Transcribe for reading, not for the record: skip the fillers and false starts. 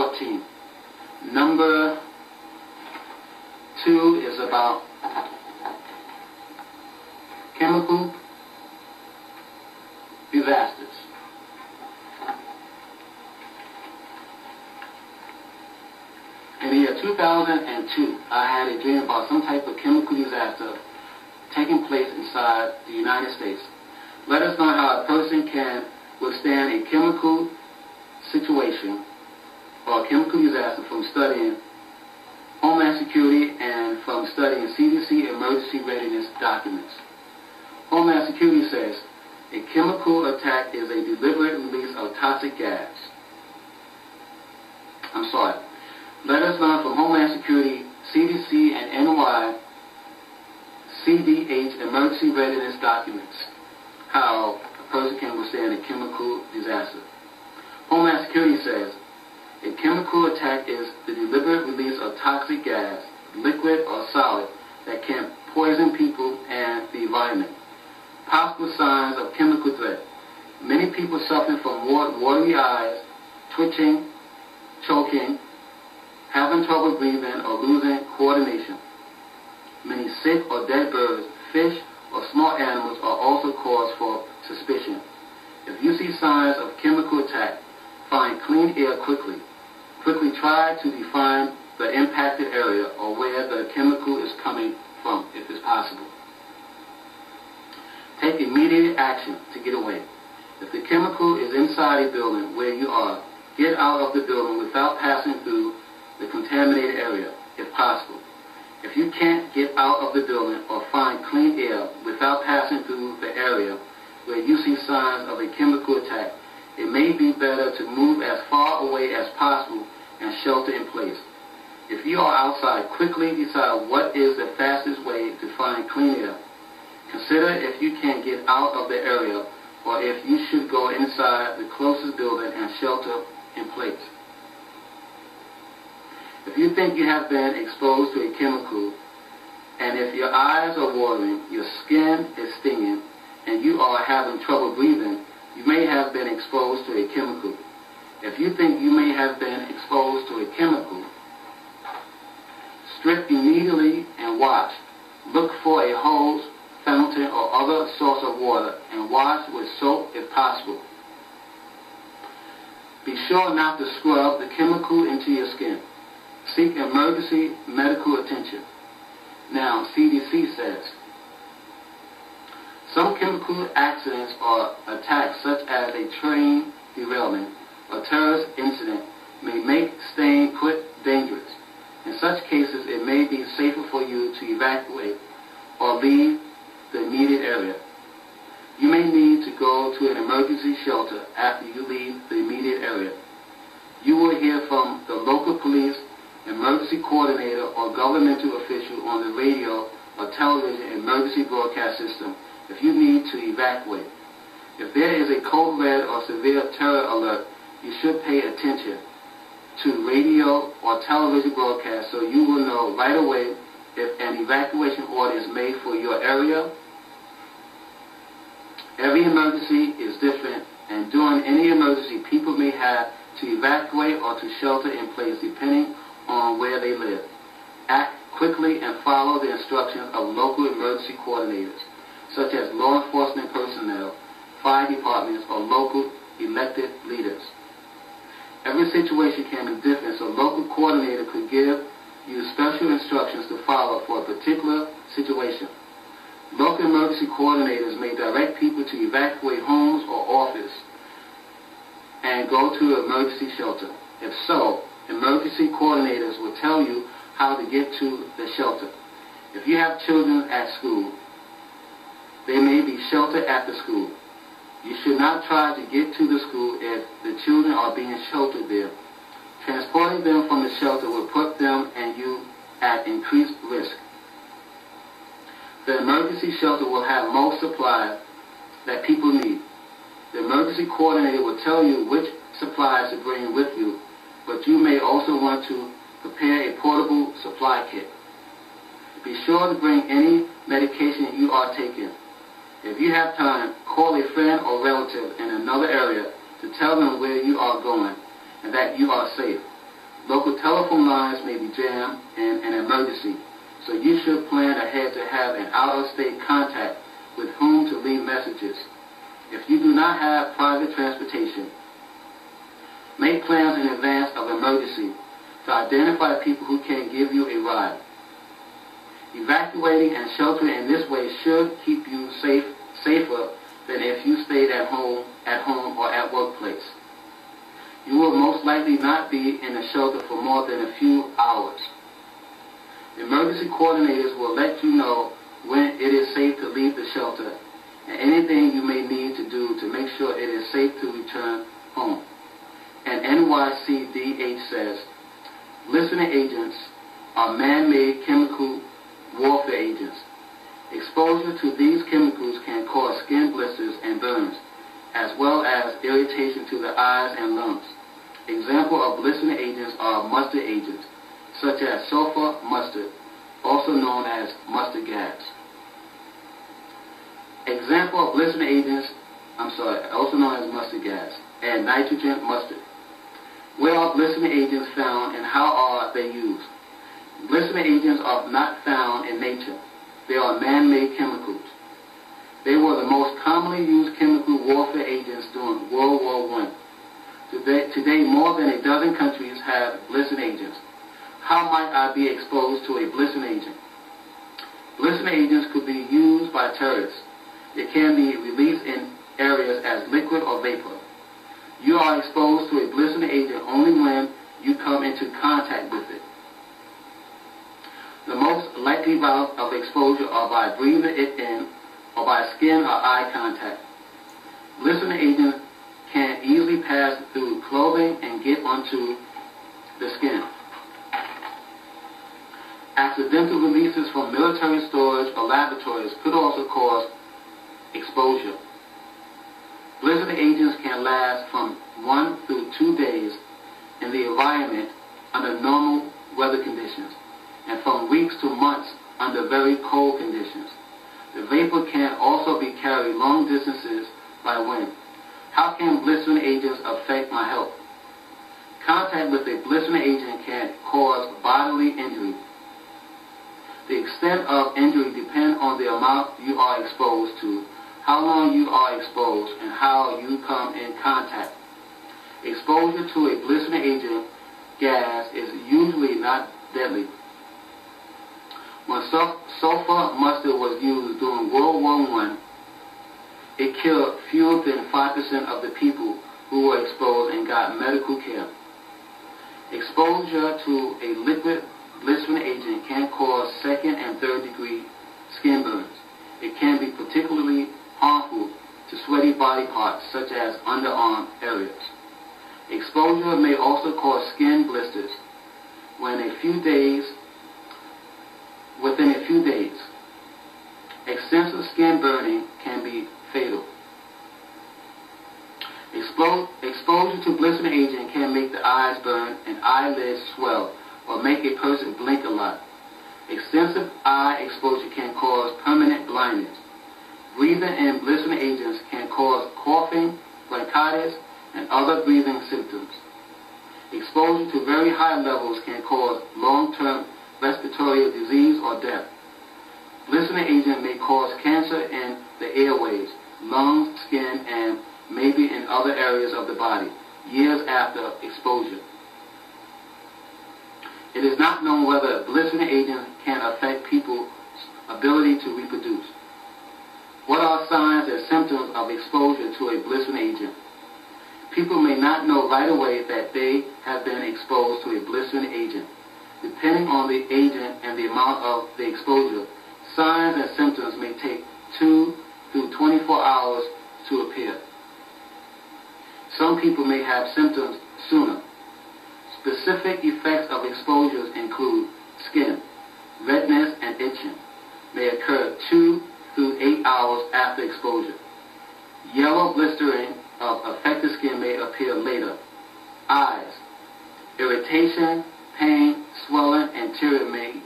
14. Number 2 is about chemical disasters. In the year 2002, I had a dream about some type of chemical disaster taking place inside the United States. Let us know how a person can withstand a chemical situation or a chemical disaster from studying Homeland Security and from studying CDC emergency readiness documents. Homeland Security says a chemical attack is a deliberate release of toxic gas. Let us learn from Homeland Security, CDC, and NYCDH emergency readiness documents how a person can withstand a chemical disaster. Homeland Security says a chemical attack is the deliberate release of toxic gas, liquid or solid, that can poison people and the environment. Possible signs of chemical threat. Many people suffering from watery eyes, twitching, choking, having trouble breathing, or losing coordination. Many sick or dead birds, fish, or small animals are also cause for suspicion. If you see signs of chemical attack, find clean air quickly. Quickly try to define the impacted area or where the chemical is coming from, if it's possible. Take immediate action to get away. If the chemical is inside a building where you are, get out of the building without passing through the contaminated area, if possible. If you can't get out of the building or find clean air without passing through the area where you see signs of a chemical attack, it may be better to move as far away as possible and shelter in place. If you are outside, quickly decide what is the fastest way to find clean air. Consider if you can get out of the area or if you should go inside the closest building and shelter in place. If you think you have been exposed to a chemical, and if your eyes are watering, your skin is stinging, and you are having trouble breathing, you may have been exposed to a chemical. If you think you may have been exposed to a chemical, strip immediately and watch. Look for a hose, fountain, or other source of water, and wash with soap if possible. Be sure not to scrub the chemical into your skin. Seek emergency medical attention. Now, CDC says, some chemical accidents or attacks, such as a train derailment or terrorist incident, may make staying put dangerous. In such cases, it may be safer for you to evacuate or leave the immediate area. You may need to go to an emergency shelter after you leave the immediate area. You will hear from the local police, emergency coordinator, or governmental official on the radio or television emergency broadcast system if you need to evacuate. If there is a code red or severe terror alert, you should pay attention to radio or television broadcast so you will know right away if an evacuation order is made for your area. Every emergency is different, and during any emergency, people may have to evacuate or to shelter in place depending on where they live. Act quickly and follow the instructions of local emergency coordinators, such as law enforcement personnel, fire departments, or local elected leaders. Every situation can be different, so local coordinator could give you special instructions to follow for a particular situation. Local emergency coordinators may direct people to evacuate homes or office and go to an emergency shelter. If so, emergency coordinators will tell you how to get to the shelter. If you have children at school, they may be sheltered at the school. You should not try to get to the school if the children are being sheltered there. Transporting them from the shelter will put them and you at increased risk. The emergency shelter will have most supplies that people need. The emergency coordinator will tell you which supplies to bring with you, but you may also want to prepare a portable supply kit. Be sure to bring any medication you are taking. If you have time, call a friend or relative in another area to tell them where you are going and that you are safe. Local telephone lines may be jammed in an emergency, so you should plan ahead to have an out-of-state contact with whom to leave messages. If you do not have private transportation, make plans in advance of emergency to identify people who can give you a ride. Evacuating and sheltering in this way should keep you safer than if you stayed at home or at workplace. You will most likely not be in a shelter for more than a few hours. Emergency coordinators will let you know when it is safe to leave the shelter and anything you may need to do to make sure it is safe to return home. And NYCDH says, listening agents are man-made chemical warfare agents. Exposure to these chemicals can cause skin blisters and burns, as well as irritation to the eyes and lungs. Examples of listening agents are mustard agents, such as sulfur mustard, also known as mustard gas. Example of listening agents, also known as mustard gas, and nitrogen mustard. Where are listening agents found and how are they used? Listening agents are not found in nature. They are man-made chemicals. They were the most commonly used chemical warfare agents during World War I. Today, more than a dozen countries have listening agents. How might I be exposed to a listening agent? Listening agents could be used by terrorists. It can be released in areas as liquid or vapor. You are exposed to a listening agent only when you come into contact with it. The most likely route of exposure are by breathing it in or by skin or eye contact. Listening agents can easily pass through clothing and get onto the skin. Accidental releases from military storage or laboratories could also cause exposure. Listening agents can last from 1 through 2 days in the environment under normal weather conditions, and from weeks to months under very cold conditions. The vapor can also be carried long distances by wind. How can blistering agents affect my health? Contact with a blistering agent can cause bodily injury. The extent of injury depends on the amount you are exposed to, how long you are exposed, and how you come in contact. Exposure to a blistering agent gas is usually not deadly. When sulfur mustard was used during World War I, it killed fewer than 5% of the people who were exposed and got medical care. Exposure to a liquid blistering agent can cause second and third degree skin burns. It can be particularly harmful to sweaty body parts such as underarm areas. Exposure may also cause skin blisters within a few days. Extensive skin burning can be fatal. Exposure to blistering agent can make the eyes burn and eyelids swell or make a person blink a lot. Extensive eye exposure can cause permanent blindness. Breathing in blistering agents can cause coughing, bronchitis, and other breathing symptoms. Exposure to very high levels can cause long-term respiratory disease or death. Blistering agent may cause cancer in the airways, lungs, skin, and maybe in other areas of the body years after exposure. It is not known whether blistering agents can affect people's ability to reproduce. What are signs and symptoms of exposure to a blistering agent? People may not know right away that they have been exposed to a blistering agent. Depending on the agent and the amount of the exposure, signs and symptoms may take 2 through 24 hours to appear. Some people may have symptoms sooner. Specific effects of exposures include skin, redness, and itching. May occur 2 through 8 hours after exposure. Yellow blistering of affected skin may appear later. Eyes, irritation, pain, swelling, and tearing may